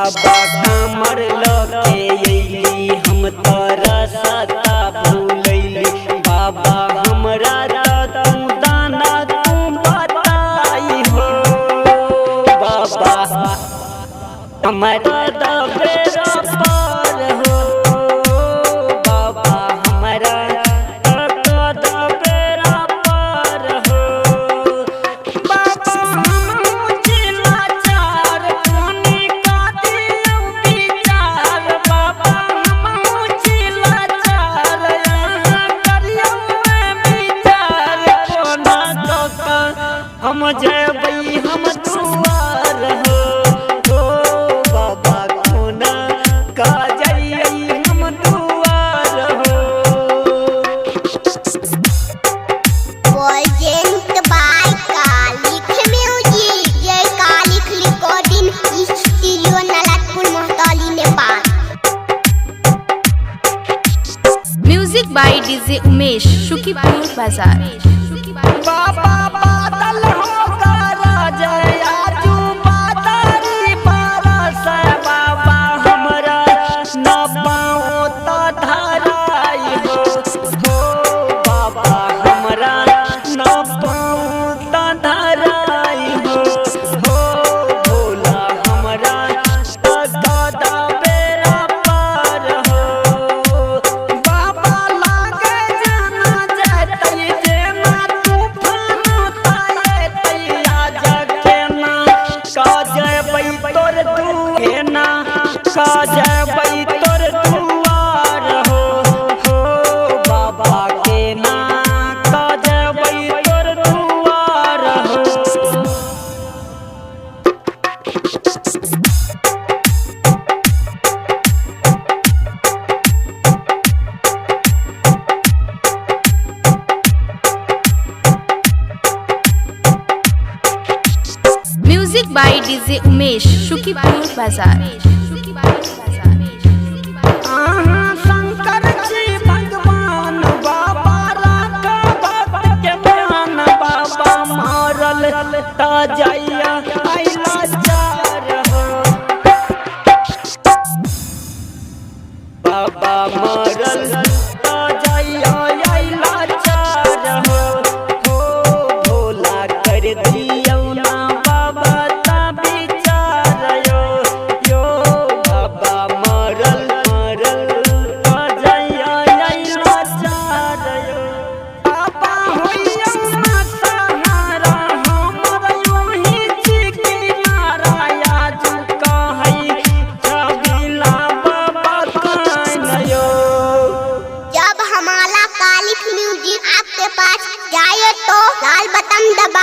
बाबा कामर लगे अइली हम तोरा सता भूलैली। बाबा हमरा तू दाना तू बताई हो। बाबा हमरा बेरा पार हो। बाबा हमरा बेरा पार हो। बाबा हम जिला चार कोनी का दियो विचार। बाबा हम जिला चार यहाँ करियो विचार। कोना तो हम जेबई हम दुआर हो। Music by DJ Umesh Shukipur Bazar. Baba बादल होगा राजय आजू बादरी बरस। बाबा हमरा न पाओ तो धराई हो। बाबा हमरा न पाओ तो धराई हो। भोला हमरा दादा बेरा पार हो। बाबा लागे जाना जातई जेना तूफान ताये तैया जगे ना। काजबई तोर दुएना काजबई तोर दुआर हो। बाबा के ना काजबई तोर दुआर हो। Music by DJ Umesh Shukipur Bazar. Shankar जी भगवान बाबा राखा भक्त के ध्यान। बाबा मारल ता जाइया आइला चार हो। बाबा मारल ता जाइया आइला चार हो। भोला कर दियो ना बाबा ता विचार यो। बाबा मारल ता जाइया आइला चार यो। बाबा होइया ना सहारा हमर योही चिकी नाराया जुका है छबिला बाबा कान यो। जब हमारा कालिक म्यूजिक आपके पास जाए तो लाल बटन दबा